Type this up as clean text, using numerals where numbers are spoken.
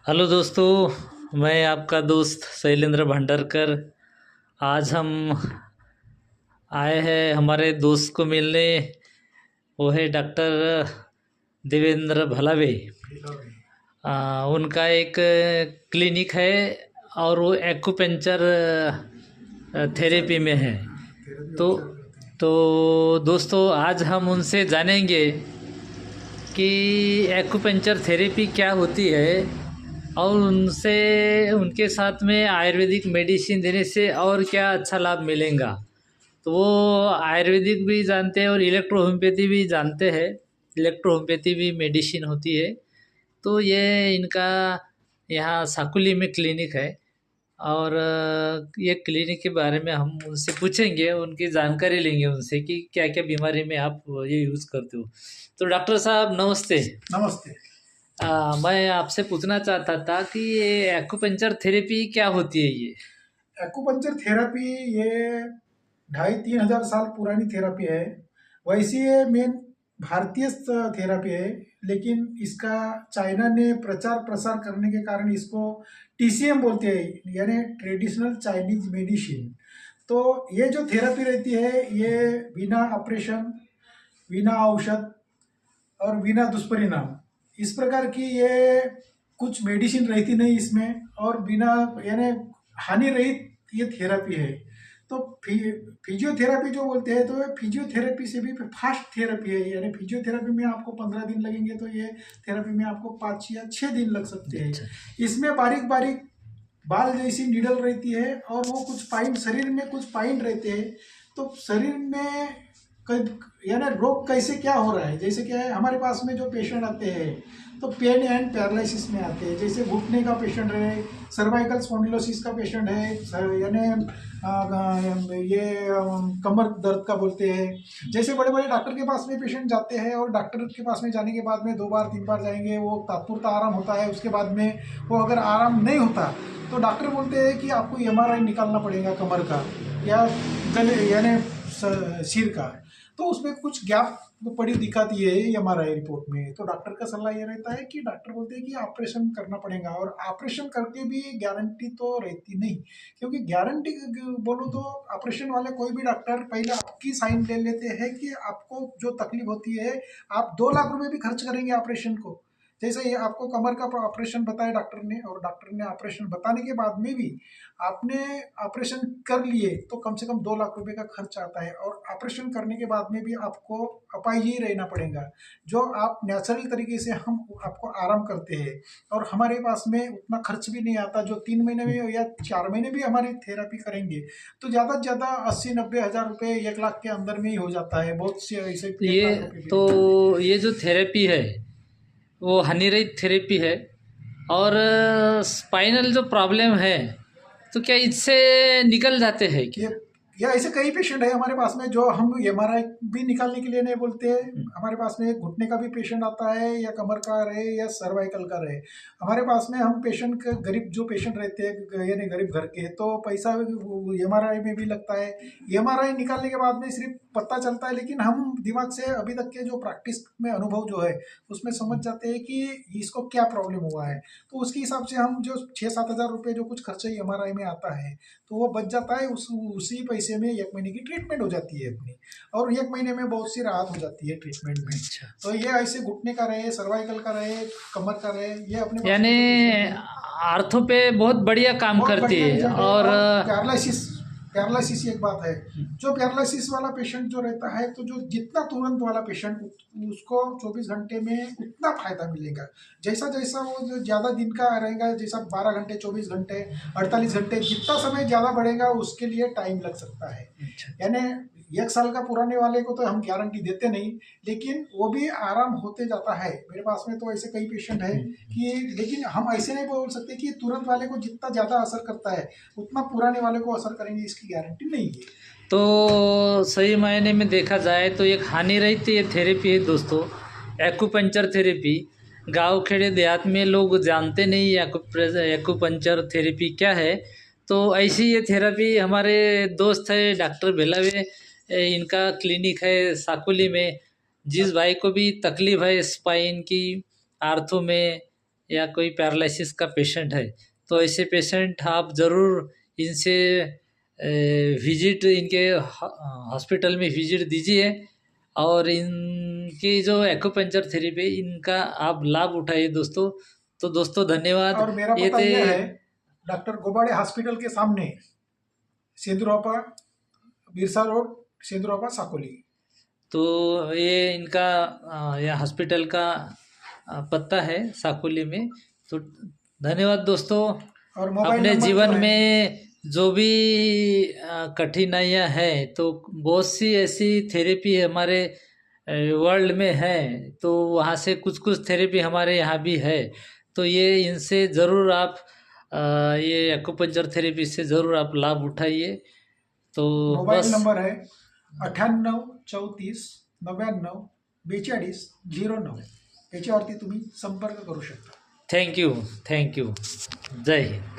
Hello दोस्तों, मैं आपका दोस्त शैलेंद्र भंडारकर। आज हम आए हैं हमारे दोस्त को मिलने। वो है डॉक्टर देवेंद्र भलावे। उनका एक क्लिनिक है और वो एक्यूपेंचर थेरेपी में है। तो तो दोस्तों, आज हम उनसे जानेंगे कि एक्यूपेंचर थेरेपी क्या होती है और उनसे उनके साथ में आयुर्वेदिक मेडिसिन देने से और क्या अच्छा लाभ मिलेगा। तो वो आयुर्वेदिक भी जानते हैं और इलेक्ट्रो होम्योपैथी भी जानते हैं। इलेक्ट्रो होम्योपैथी भी मेडिसिन होती है। तो ये इनका यहाँ साकुली में क्लिनिक है और ये क्लिनिक के बारे में हम उनसे पूछेंगे, उनकी जानकारी लेंगे उनसे कि क्या क्या बीमारी में आप ये यूज़ करते हो। तो डॉक्टर साहब नमस्ते। नमस्ते। मैं आपसे पूछना चाहता था कि ये एक्यूपंचर थेरेपी क्या होती है ये। एक्यूपंक्चर थेरेपी ये 2,500-3,000 साल पुरानी थेरेपी है। वैसे ये मेन भारतीय थेरेपी है, लेकिन इसका चाइना ने प्रचार प्रसार करने के कारण इसको टीसीएम बोलते हैं, यानी ट्रेडिशनल चाइनीज मेडिसिन। तो ये जो थेरेपी रहती है ये बिना ऑपरेशन, बिना औषध और बिना दुष्परिणाम, इस प्रकार की ये कुछ मेडिसिन रहती नहीं इसमें, और बिना यानी हानि रहित ये थेरेपी है। तो फिजियोथेरेपी जो बोलते हैं, तो ये फिजियोथेरेपी से भी फास्ट थेरेपी है। यानी फिजियोथेरेपी में आपको 15 दिन लगेंगे, तो ये थेरेपी में आपको 5 या 6 दिन लग सकते हैं। अच्छा। इसमें बारीक बारीक बाल जैसी निडल रहती है और वो कुछ पॉइंट शरीर में कुछ पॉइंट रहते हैं। तो शरीर में यानी रोग कैसे क्या हो रहा है, जैसे क्या है हमारे पास में जो पेशेंट आते हैं तो पेन एंड पैरालिसिस में आते हैं। जैसे घुटने का पेशेंट है, सर्वाइकल स्पॉन्डिलोसिस का पेशेंट है, यानी ये कमर दर्द का बोलते हैं। जैसे बड़े बड़े डॉक्टर के पास में पेशेंट जाते हैं और डॉक्टर के पास में जाने के बाद में 2 बार 3 बार जाएंगे, वो तात्पुरता आराम होता है। उसके बाद में वो अगर आराम नहीं होता तो डॉक्टर बोलते हैं कि आपको एमआरआई निकालना पड़ेगा कमर का या गले यानी सिर का। तो उसमें कुछ गैप पड़ी दिक्कत ये है एमआरआई रिपोर्ट में। तो डॉक्टर का सलाह ये रहता है कि डॉक्टर बोलते हैं कि ऑपरेशन करना पड़ेगा, और ऑपरेशन करके भी गारंटी तो रहती नहीं, क्योंकि गारंटी बोलो तो ऑपरेशन वाले कोई भी डॉक्टर पहले आपकी साइन ले लेते हैं कि आपको जो तकलीफ होती है आप 2 लाख रुपए भी खर्च करेंगे ऑपरेशन को। जैसे ये आपको कमर का ऑपरेशन बताया डॉक्टर ने, और डॉक्टर ने ऑपरेशन बताने के बाद में भी आपने ऑपरेशन कर लिए तो कम से कम 2 लाख रुपए का खर्च आता है, और ऑपरेशन करने के बाद में भी आपको अपाहिज ही रहना पड़ेगा। जो आप नेचुरल तरीके से हम आपको आराम करते हैं, और हमारे पास में उतना खर्च भी नहीं आता। जो 3 महीने में या 4 महीने भी हमारी थेरेपी करेंगे तो ज़्यादा से ज़्यादा 80-90 हज़ार रुपये 1 लाख के अंदर में ही हो जाता है। बहुत से ऐसे 1 लाख रुपये भी तो हो जाते हैं। ये जो थेरेपी है वो हानिरहित थेरेपी है। और स्पाइनल जो प्रॉब्लम है तो क्या इससे निकल जाते हैं ये क्या? या ऐसे कई पेशेंट है हमारे पास में जो हम एमआरआई भी निकालने के लिए नहीं बोलते हैं। हमारे पास में घुटने का भी पेशेंट आता है, या कमर का रहे या सर्वाइकल का रहे। हमारे पास में हम पेशेंट के गरीब जो पेशेंट रहते हैं यानी गरीब घर के, तो पैसा एमआरआई में भी लगता है। एमआरआई निकालने के बाद में सिर्फ पता चलता है, लेकिन हम दिमाग से अभी तक के जो प्रैक्टिस में अनुभव जो है उसमें समझ जाते हैं कि इसको क्या प्रॉब्लम हुआ है। तो उसके हिसाब से हम जो 6-7 हज़ार रुपये जो कुछ खर्चा एमआरआई में आता है तो वो बच जाता है। उसी पैसे में 1 महीने की ट्रीटमेंट हो जाती है अपनी, और 1 महीने में बहुत सी राहत हो जाती है ट्रीटमेंट में। अच्छा। तो ये ऐसे घुटने का रहे, सर्वाइकल का रहे, कमर का रहे, ये अपने पास यानी में जो पेशेंट है आर्थो पे बहुत बढ़िया काम बहुत करती बढ़िया है। रिजल्ट है। और और पैरालिसिस पैरालिसिस एक बात है। जो पैरालिसिस वाला पेशेंट जो रहता है, तो जो जितना तुरंत वाला पेशेंट उसको 24 घंटे में उतना फायदा मिलेगा। जैसा जैसा वो जो ज़्यादा दिन का रहेगा, जैसा 12 घंटे, 24 घंटे, 48 घंटे, जितना समय ज़्यादा बढ़ेगा उसके लिए टाइम लग सकता है। अच्छा। यानी 1 साल का पुराने वाले को तो हम गारंटी देते नहीं, लेकिन वो भी आराम होते जाता है। मेरे पास में तो ऐसे कई पेशेंट है कि, लेकिन हम ऐसे नहीं बोल सकते कि तुरंत वाले को जितना ज़्यादा असर करता है उतना पुराने वाले को असर करेंगे, इसकी गारंटी नहीं है। तो सही मायने में देखा जाए तो एक हानिरहित ये थेरेपी है दोस्तों, एक्यूपंचर थेरेपी। गांव खेड़े देहात में लोग जानते नहीं एक्यूपंचर थेरेपी क्या है। तो ऐसी ये थेरेपी हमारे दोस्त है डॉक्टर भेलावे, इनका क्लिनिक है साकुली में। जिस भाई को भी तकलीफ़ है स्पाइन की, आर्थो में या कोई पैरालिसिस का पेशेंट है, तो ऐसे पेशेंट आप ज़रूर इनसे विजिट, इनके हॉस्पिटल में विजिट दीजिए और इनकी जो एक्यूपंक्चर थेरेपी इनका आप लाभ उठाइए दोस्तों। तो दोस्तों धन्यवाद। और मेरा पता यह है, डॉक्टर गोबाड़े हॉस्पिटल के सामने, सेंदुरापा, बिरसा रोड, सेंदुरापा, साकोली। तो ये इनका यह हॉस्पिटल का पता है साकोली में। तो धन्यवाद दोस्तों। और मोबाइल अपने नंबर जीवन जो है, में जो भी कठिनाइयाँ हैं, तो बहुत सी ऐसी थेरेपी हमारे वर्ल्ड में है, तो वहाँ से कुछ कुछ थेरेपी हमारे यहाँ भी है। तो ये इनसे ज़रूर आप ये एक्यूपंक्चर थेरेपी से ज़रूर आप लाभ उठाइए। तो मोबाईल बस नंबर आहे 98 34 99 42 09, याच्यावरती तुम्ही संपर्क करू शकता। थँक्यू, थँक्यू, जय हिंद।